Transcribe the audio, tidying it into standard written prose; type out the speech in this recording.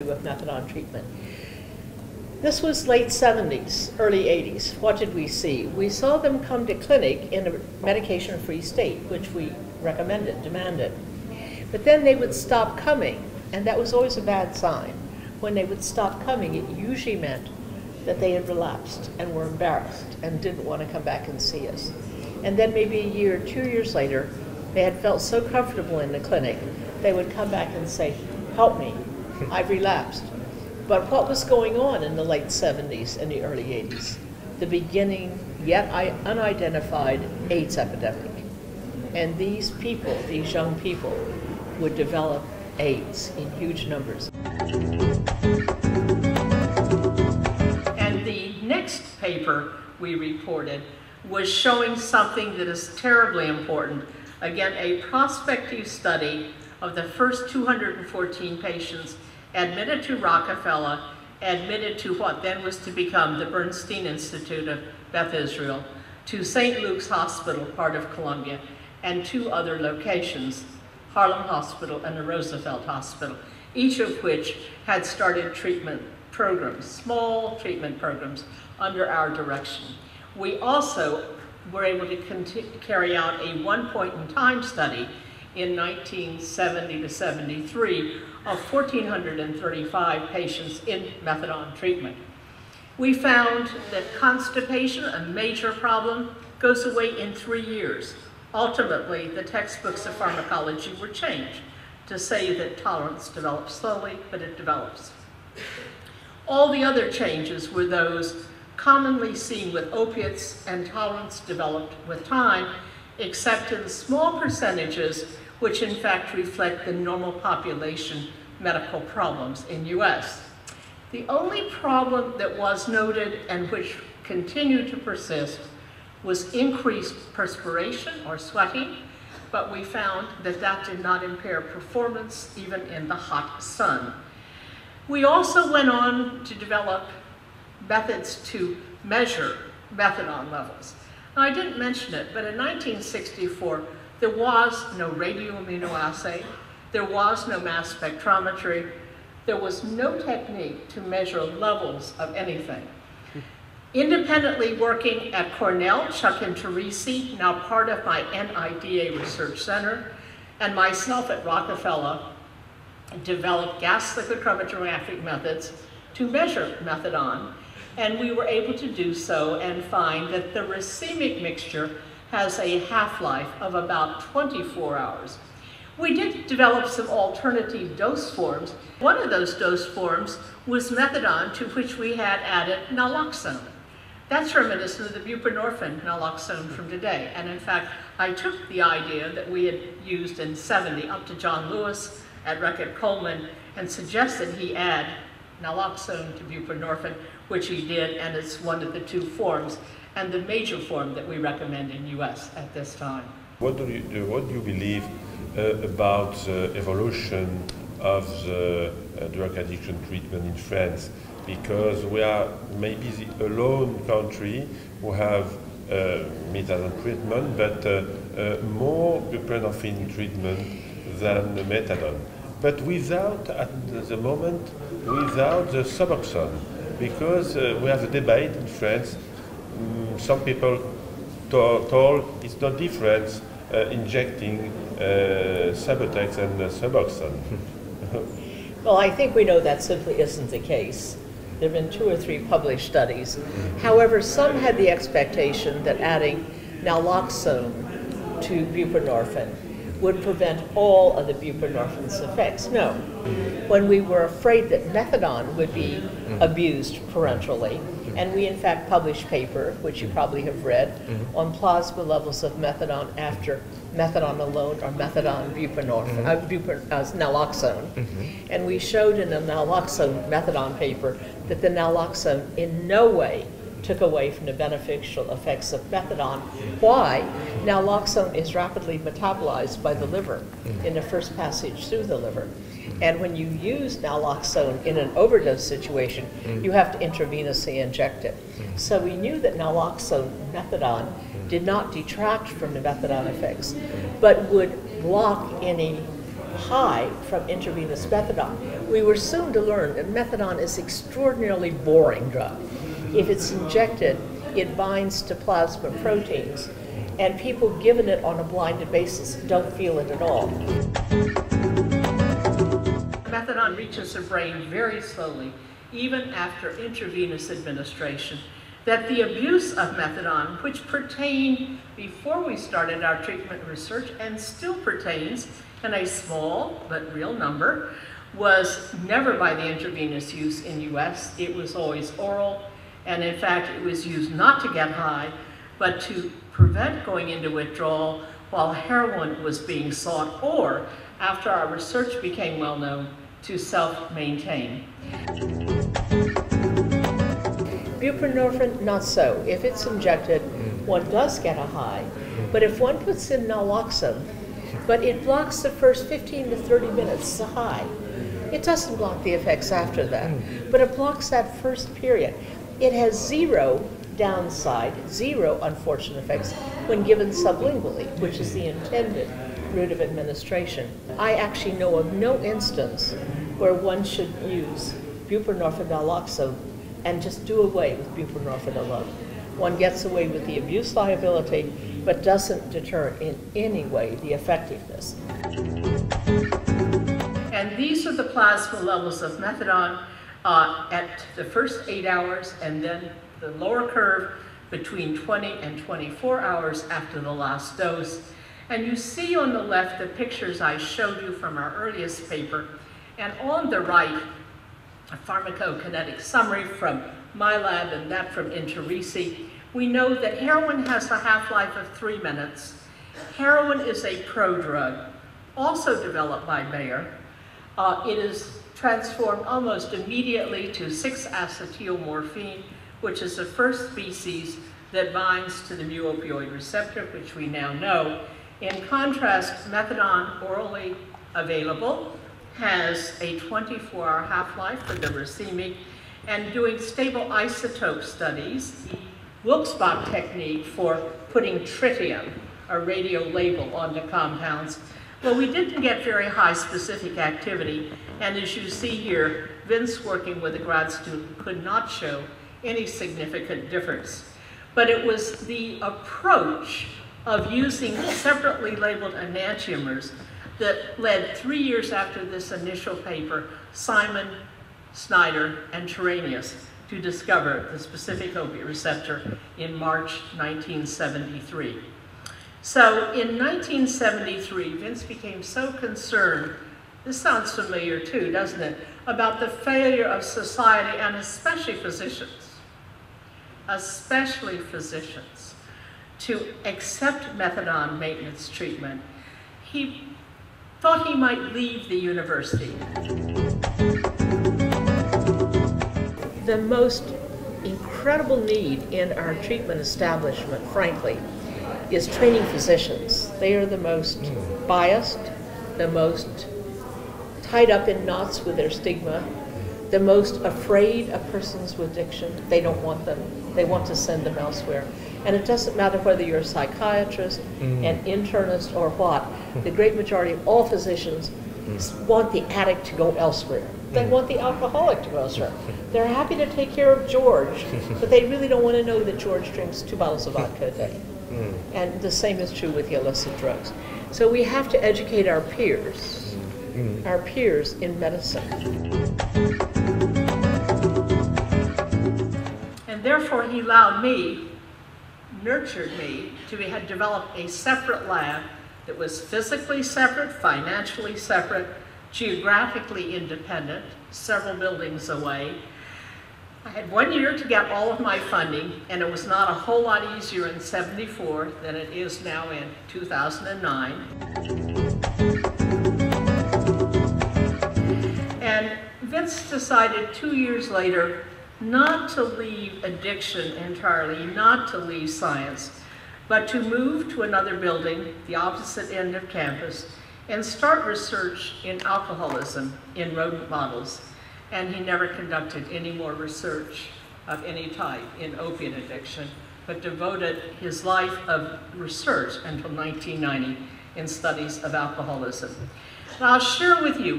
with methadone treatment. This was late 70s, early 80s. What did we see? We saw them come to clinic in a medication-free state, which we recommended, demanded. But then they would stop coming, and that was always a bad sign. When they would stop coming, it usually meant that they had relapsed and were embarrassed and didn't want to come back and see us. And then maybe a year, 2 years later, they had felt so comfortable in the clinic, they would come back and say, "Help me, I've relapsed." But what was going on in the late 70s and the early 80s? The beginning, yet unidentified AIDS epidemic. And these people, these young people, would develop AIDS in huge numbers. And the next paper we reported was showing something that is terribly important. Again, a prospective study of the first 214 patients admitted to Rockefeller, admitted to what then was to become the Bernstein Institute of Beth Israel, to St. Luke's Hospital, part of Columbia, and two other locations, Harlem Hospital and the Roosevelt Hospital, each of which had started treatment programs, small treatment programs, under our direction. We also were able to carry out a one-point-in-time study in 1970 to 73 of 1,435 patients in methadone treatment. We found that constipation, a major problem, goes away in 3 years. Ultimately, the textbooks of pharmacology were changed to say that tolerance develops slowly, but it develops. All the other changes were those commonly seen with opiates, and tolerance developed with time, except in small percentages which in fact reflect the normal population medical problems in US. The only problem that was noted and which continued to persist was increased perspiration or sweating, but we found that that did not impair performance even in the hot sun. We also went on to develop methods to measure methadone levels. Now, I didn't mention it, but in 1964, there was no radioimmunoassay, there was no mass spectrometry, there was no technique to measure levels of anything. Independently working at Cornell, Chuck and Teresi, now part of my NIDA Research Center, and myself at Rockefeller, developed gas liquid chromatographic methods to measure methadone, and we were able to do so and find that the racemic mixture has a half-life of about 24 hours. We did develop some alternative dose forms. One of those dose forms was methadone, to which we had added naloxone. That's reminiscent of the buprenorphine naloxone from today. And in fact, I took the idea that we had used in 70 up to John Lewis at Reckitt Coleman and suggested he add naloxone to buprenorphine, which he did, and it's one of the two forms, and the major form that we recommend in US at this time. What do you believe about the evolution of the drug addiction treatment in France? Because we are maybe the alone country who have methadone treatment, but more buprenorphine treatment than the methadone. But without, at the moment, without the Suboxone, because we have a debate in France. Some people told it's no difference injecting Subotex and Suboxone. Well, I think we know that simply isn't the case. There have been 2 or 3 published studies. However, some had the expectation that adding naloxone to buprenorphine would prevent all of the buprenorphine's effects. No. When we were afraid that methadone would be abused parenterally, and we in fact published a paper, which you probably have read, on plasma levels of methadone after methadone alone or methadone buprenorphine, naloxone. And we showed in a naloxone methadone paper that the naloxone in no way took away from the beneficial effects of methadone. Why? Naloxone is rapidly metabolized by the liver in the first passage through the liver. And when you use naloxone in an overdose situation, you have to intravenously inject it. So we knew that naloxone, methadone, did not detract from the methadone effects, but would block any high from intravenous methadone. We were soon to learn that methadone is an extraordinarily boring drug. If it's injected, it binds to plasma proteins, and people given it on a blinded basis don't feel it at all. Methadone reaches the brain very slowly, even after intravenous administration. That the abuse of methadone, which pertained before we started our treatment research and still pertains in a small but real number, was never by the intravenous use in US. It was always oral, and in fact it was used not to get high, but to prevent going into withdrawal while heroin was being sought, or after our research became well known, to self-maintain. Buprenorphine, not so. If it's injected, one does get a high. But if one puts in naloxone, but it blocks the first 15 to 30 minutes, the high. It doesn't block the effects after that, but it blocks that first period. It has zero downside, zero unfortunate effects when given sublingually, which is the intended route of administration. I actually know of no instance where one should use buprenorphine naloxone and just do away with buprenorphine alone. One gets away with the abuse liability, but doesn't deter in any way the effectiveness. And these are the plasma levels of methadone at the first 8 hours, and then the lower curve between 20 and 24 hours after the last dose. And you see on the left the pictures I showed you from our earliest paper, and on the right, a pharmacokinetic summary from my lab and that from Interrisi. We know that heroin has a half-life of 3 minutes. Heroin is a prodrug, also developed by Bayer. It is transformed almost immediately to 6-acetylmorphine, which is the first species that binds to the mu-opioid receptor, which we now know. In contrast, methadone, orally available, has a 24-hour half-life for the racemic, and doing stable isotope studies, the Wilkes-Bach technique for putting tritium, a radio label, onto compounds. Well, we didn't get very high specific activity, and as you see here, Vince, working with a grad student, could not show any significant difference. But it was the approach of using separately labeled enantiomers that led 3 years after this initial paper, Simon, Snyder, and Terranius to discover the specific opiate receptor in March 1973. So in 1973, Vince became so concerned, this sounds familiar too, doesn't it, about the failure of society and especially physicians, to accept methadone maintenance treatment. He thought he might leave the university. The most incredible need in our treatment establishment, frankly, is training physicians. They are the most biased, the most tied up in knots with their stigma, the most afraid of persons with addiction. They don't want them. They want to send them elsewhere. And it doesn't matter whether you're a psychiatrist, an internist, or what. The great majority of all physicians want the addict to go elsewhere. They want the alcoholic to go elsewhere. They're happy to take care of George, but they really don't want to know that George drinks 2 bottles of vodka a day. And the same is true with the illicit drugs. So we have to educate our peers in medicine. And therefore he allowed me, nurtured me, to develop a separate lab that was physically separate, financially separate, geographically independent, several buildings away. I had 1 year to get all of my funding, and it was not a whole lot easier in '74 than it is now in 2009. And Vince decided 2 years later not to leave addiction entirely, not to leave science, but to move to another building, the opposite end of campus, and start research in alcoholism in rodent models. And he never conducted any more research of any type in opiate addiction, but devoted his life of research until 1990 in studies of alcoholism. And I'll share with you.